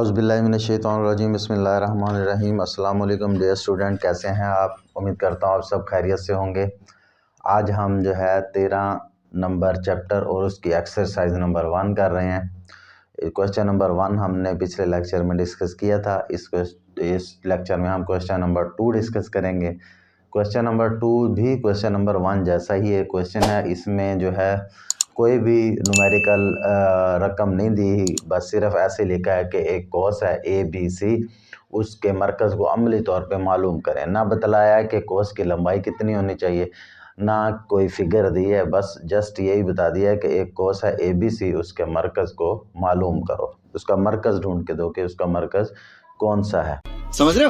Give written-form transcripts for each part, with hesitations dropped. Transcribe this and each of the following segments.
औज़ुबिल्लाहिमिनश्शैतानिर्रजीम बिस्मिल्लाहिर्रहमानिर्रहीम। अस्सलाम वालेकुम डियर स्टूडेंट, कैसे हैं आप? उम्मीद करता हूँ आप सब खैरियत से होंगे। आज हम जो है 13 नंबर चैप्टर और उसकी एक्सरसाइज नंबर 1 कर रहे हैं। क्वेश्चन नंबर 1 हमने पिछले लेक्चर में डिस्कस किया था। इस लेक्चर में हम क्वेश्चन नंबर 2 डिस्कस करेंगे। क्वेश्चन नंबर 2 भी क्वेश्चन नंबर 1 जैसा ही एक क्वेश्चन है। इसमें जो है कोई भी न्यूमेरिकल रकम नहीं दी, बस सिर्फ ऐसे लिखा है कि एक कोस है ABC, उसके मरकज़ को अमली तौर पे मालूम करें। ना बतलाया है कि कोस की लंबाई कितनी होनी चाहिए, ना कोई फिगर दी है, बस जस्ट यही बता दिया है कि एक कोस है ABC, उसके मरकज़ को मालूम करो। उसका मरकज़ ढूंढ के दो कि उसका मरकज़ कौन सा है। समझ रहे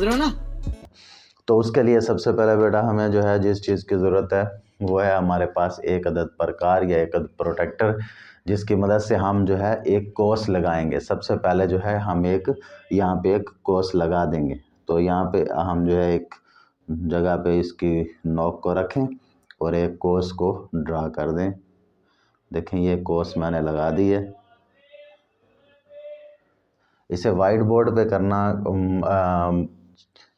हो ना? तो उसके लिए सबसे पहले बेटा हमें जो है जिस चीज़ की ज़रूरत है वो है हमारे पास एक अदद प्रकार या एक अदद प्रोटेक्टर, जिसकी मदद से हम जो है एक कोस लगाएंगे। सबसे पहले जो है हम यहाँ पे एक कोस लगा देंगे। तो यहाँ पे हम जो है एक जगह पे इसकी नोक को रखें और एक कोस को ड्रा कर दें। देखें ये कोस मैंने लगा दी है। इसे वाइट बोर्ड पे करना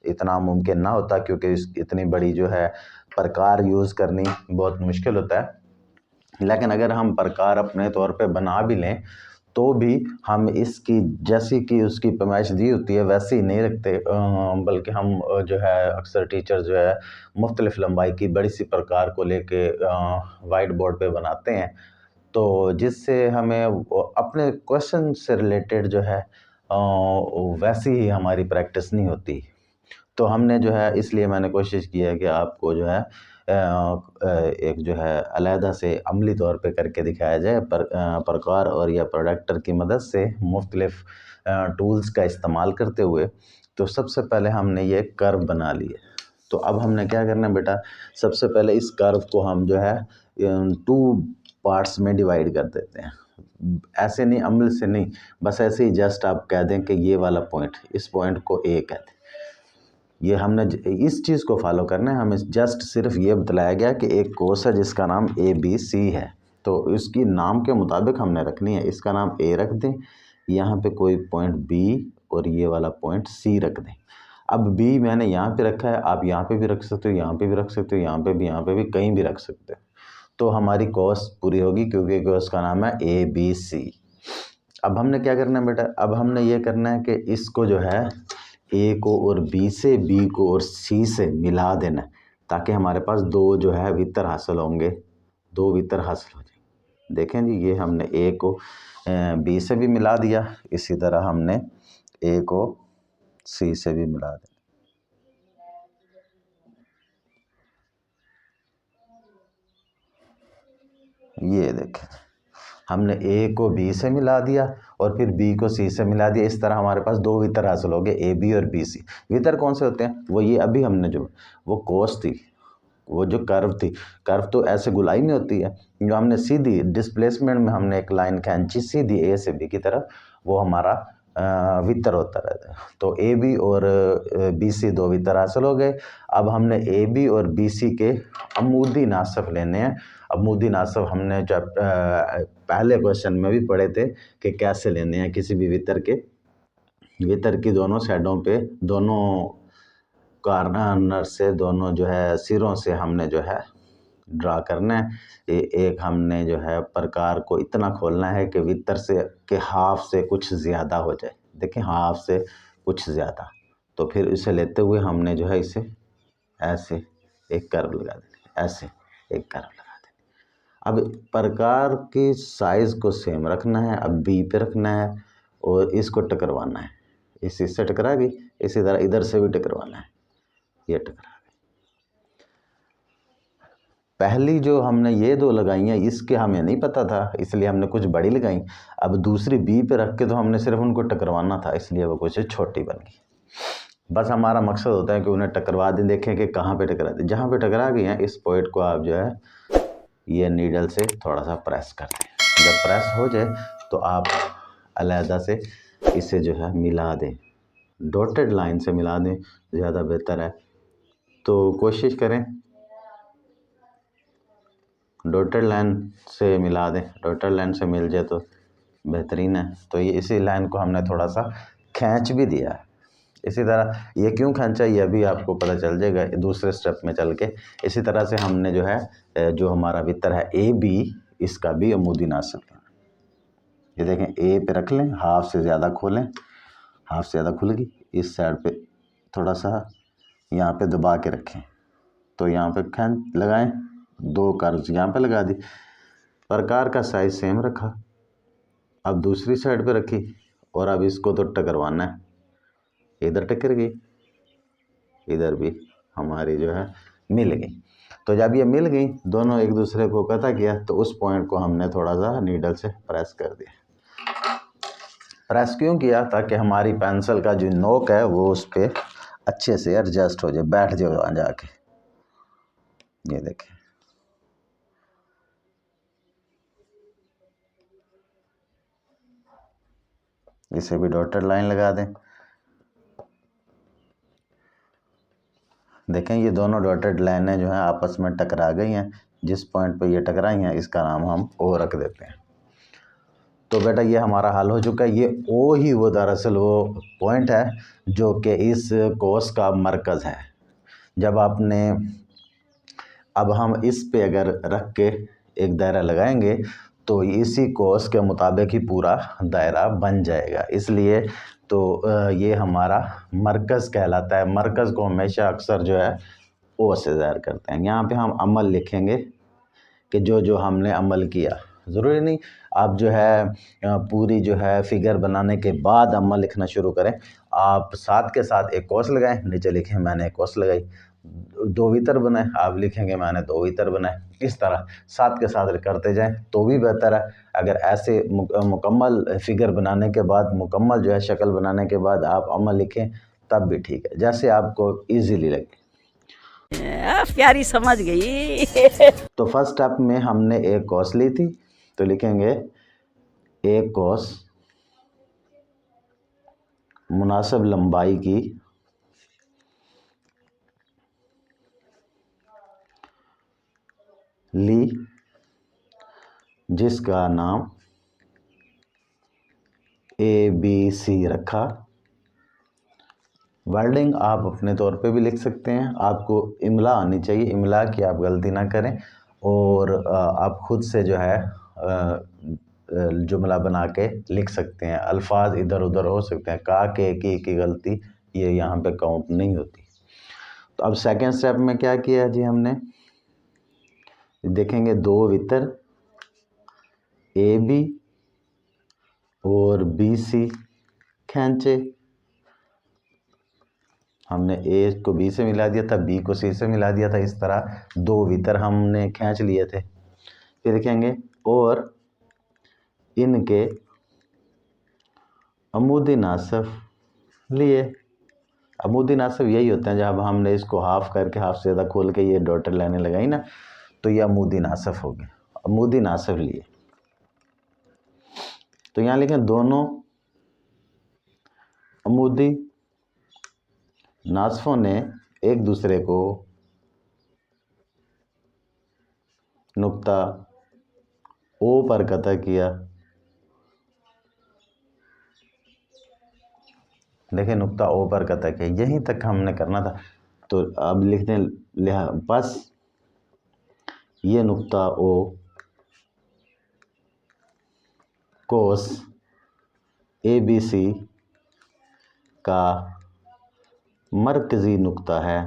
इतना मुमकिन ना होता, क्योंकि इतनी बड़ी जो है प्रकार यूज़ करनी बहुत मुश्किल होता है। लेकिन अगर हम प्रकार अपने तौर पे बना भी लें तो भी हम इसकी जैसी कि उसकी पैमाइश दी होती है वैसी नहीं रखते, बल्कि हम जो है अक्सर टीचर जो है मुख्तलिफ लंबाई की बड़ी सी प्रकार को लेके वाइट बोर्ड पे बनाते हैं, तो जिससे हमें अपने क्वेश्चन से रिलेटेड जो है वैसी ही हमारी प्रैक्टिस नहीं होती। तो हमने जो है इसलिए मैंने कोशिश की है कि आपको जो है एक जो है अलहदा से अमली तौर पे करके दिखाया जाए प्रकार और या प्रोडक्टर की मदद से मुख्तलिफ टूल्स का इस्तेमाल करते हुए। तो सबसे पहले हमने ये कर्व बना लिए। तो अब हमने क्या करना है बेटा, सबसे पहले इस कर्व को हम जो है 2 पार्ट्स में डिवाइड कर देते हैं। ऐसे नहीं, अमल से नहीं, बस ऐसे ही जस्ट आप कह दें कि ये वाला पॉइंट, इस पॉइंट को A कहते हैं। ये हमने इस चीज़ को फॉलो करना है। हमें जस्ट सिर्फ ये बतलाया गया कि एक कोस है जिसका नाम ABC है, तो इसकी नाम के मुताबिक हमने रखनी है। इसका नाम A रख दें, यहाँ पे कोई पॉइंट B और ये वाला पॉइंट C रख दें। अब B मैंने यहाँ पे रखा है, आप यहाँ पे भी रख सकते हो, यहाँ पे भी रख सकते हो, यहाँ पे भी कहीं भी रख सकते हो। तो हमारी कोस पूरी होगी, क्योंकि कोस का नाम है ABC। अब हमने क्या करना है बेटा, अब हमने ये करना है कि इसको जो है A को और B से, B को और C से मिला देना, ताकि हमारे पास 2 जो है वितर हासिल होंगे, 2 वितर हासिल हो जाएंगे। देखें जी, ये हमने A को B से भी मिला दिया, इसी तरह हमने A को C से भी मिला दिया। ये देखें, हमने A को B से मिला दिया और फिर B को C से मिला दिया। इस तरह हमारे पास 2 वितर हासिल हो गए, AB और BC। वितर कौन से होते हैं? वो ये अभी हमने जो वो कोस थी, वो जो कर्व थी, कर्व तो ऐसे गुलाई में होती है, जो हमने सीधी डिस्प्लेसमेंट में हमने एक लाइन खींची सीधी A से B की तरफ, वो हमारा वितर होता रहता है। तो AB और BC 2 वितर हासिल हो गए। अब हमने AB और BC के अमूदी नासब लेने हैं। अमूदी नासब हमने जब पहले क्वेश्चन में भी पढ़े थे कि कैसे लेने हैं। किसी भी वितर की दोनों साइडों पे, दोनों कॉर्नर से, दोनों जो है सिरों से हमने जो है ड्रा करना है। एक हमने जो है प्रकार को इतना खोलना है कि वितर से के हाफ से कुछ ज़्यादा हो जाए। देखें, हाफ से कुछ ज़्यादा। तो फिर इसे लेते हुए हमने जो है इसे ऐसे एक कर्व लगा देना, ऐसे एक कर्व लगा देना। अब प्रकार की साइज़ को सेम रखना है, अब B पे रखना है और इसको टकरवाना है। इससे टकरा गई, इसी तरह इधर से भी टकरवाना है, ये टकरा। पहली जो हमने ये 2 लगाई हैं, इसके हमें नहीं पता था, इसलिए हमने कुछ बड़ी लगाई। अब दूसरी B पे रख के तो हमने सिर्फ उनको टकरवाना था, इसलिए वो कुछ छोटी बन गई। बस हमारा मकसद होता है कि उन्हें टकरवा दें। देखें कि कहाँ पे टकरा दें। जहाँ पे टकरा गई हैं, इस पॉइंट को आप जो है ये नीडल से थोड़ा सा प्रेस कर दें। जब प्रेस हो जाए तो आप अलहदा से इसे जो है मिला दें, डॉटेड लाइन से मिला दें, ज़्यादा बेहतर है। तो कोशिश करें डॉटेड लाइन से मिला दें। डॉटेड लाइन से मिल जाए तो बेहतरीन है। तो ये इसी लाइन को हमने थोड़ा सा खींच भी दिया है। इसी तरह ये क्यों खींचा ये भी आपको पता चल जाएगा दूसरे स्टेप में चल के। इसी तरह से हमने जो है जो हमारा वितर है ए बी, इसका भी अमूदी नासिब है। ये देखें ए पे रख लें, हाफ से ज़्यादा खोलें, हाफ से ज़्यादा खुल गई, इस साइड पे थोड़ा सा यहाँ पे दबा के रखें, तो यहाँ पे खींच लगाएं, 2 कर्व्स यहाँ पे लगा दी, प्रकार का साइज सेम रखा। अब दूसरी साइड पे रखी और अब इसको तो टकरवाना है, इधर टकर गई, इधर भी हमारी जो है मिल गई। तो जब ये मिल गई, दोनों एक दूसरे को कता किया, तो उस पॉइंट को हमने थोड़ा सा नीडल से प्रेस कर दिया। प्रेस क्यों किया? ताकि हमारी पेंसिल का जो नोक है वो उस पर अच्छे से एडजस्ट हो जाए, बैठ जाए वहाँ जाके। ये देखें, इसे भी डॉटेड लाइन लगा दें। देखें ये दोनों डॉटेड लाइनें जो हैं आपस में टकरा गई हैं। जिस पॉइंट पे ये टकराई हैं इसका नाम हम ओ रख देते हैं। तो बेटा ये हमारा हल हो चुका है। ये ओ ही वो दरअसल वो पॉइंट है जो कि इस कोस का मरकज़ है। जब आपने अब हम इस पे अगर रख के एक दायरा लगाएंगे तो इसी कोस के मुताबिक ही पूरा दायरा बन जाएगा। इसलिए तो ये हमारा मरकज़ कहलाता है। मरकज़ को हमेशा अक्सर जो है ओ से ज़ाहिर करते हैं। यहाँ पे हम अमल लिखेंगे कि जो जो हमने अमल किया। ज़रूरी नहीं आप जो है पूरी जो है फिगर बनाने के बाद अमल लिखना शुरू करें। आप साथ के साथ एक कोस लगाएं, नीचे लिखें मैंने एक कोस लगाई। 2 वितर बनाए, आप लिखेंगे मैंने 2 वितर बनाए। इस तरह साथ के साथ करते जाएं तो भी बेहतर है। अगर ऐसे मुकम्मल फिगर बनाने के बाद, मुकम्मल जो है शक्ल बनाने के बाद आप अमल लिखें तब भी ठीक है, जैसे आपको ईजीली लगे। प्यारी समझ गई। तो फर्स्ट स्टेप में हमने एक कोस ली थी, तो लिखेंगे एक कोस मुनासिब लंबाई की ली, जिसका नाम ABC रखा। वर्डिंग आप अपने तौर पे भी लिख सकते हैं, आपको इमला आनी चाहिए, इमला की आप गलती ना करें। और आप खुद से जो है जुमला बना के लिख सकते हैं। अल्फाज इधर उधर हो सकते हैं, का के की गलती ये यहाँ पे काउंट नहीं होती। तो अब सेकेंड स्टेप में क्या किया जी हमने, देखेंगे 2 वितर AB और BC खींचे। हमने A को B से मिला दिया था, B को C से मिला दिया था। इस तरह 2 वितर हमने खींच लिए थे। फिर लिखेंगे और इनके अमूदी नासिफ लिए। अमूदी नासिफ यही होते हैं जब हमने इसको हाफ करके, हाफ से ज़्यादा खोल के ये डॉटेड लाइनें लगाई ना, तो ये अमूदी नासिफ हो गए। अमूदी नासिफ लिए, तो यहाँ लिखें दोनों अमूदी नासिफों ने एक दूसरे को नुक्ता ओ पर कता किया। देखें नुक्ता ओ पर कता किया, यहीं तक हमने करना था। तो अब लिखते हैं बस ये नुक्ता ओ कोस ABC का मरकज़ी नुक्ता है।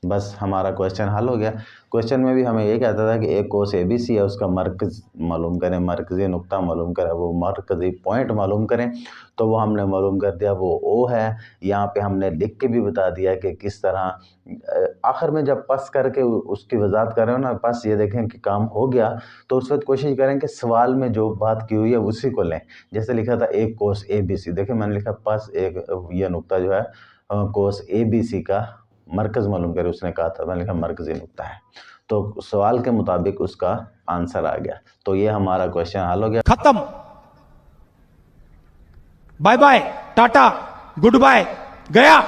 बस हमारा क्वेश्चन हल हो गया। क्वेश्चन में भी हमें ये कहता था कि एक कोस ABC है, उसका मरकज़ मालूम करें, मरकज़ी नुक्ता मालूम करें, वो मरकज़ी पॉइंट मालूम करें। तो वो हमने मालूम कर दिया, वो O है। यहाँ पे हमने लिख के भी बता दिया कि किस तरह। आखिर में जब पस करके उसकी वजाहत कर रहे हो ना, पस ये देखें कि काम हो गया, तो उस वक्त कोशिश करें कि सवाल में जो बात की हुई है उसी को लें। जैसे लिखा था एक कोस ABC, देखें मैंने लिखा पस एक यह नुक्ता जो है कोस ABC का मरकज़ मालूम करे, उसने कहा था, मैंने लिखा मरकज़ी नुक्ता है। तो सवाल के मुताबिक उसका आंसर आ गया। तो ये हमारा क्वेश्चन हल हो गया। खत्म, bye bye, ta ta, good bye, गया।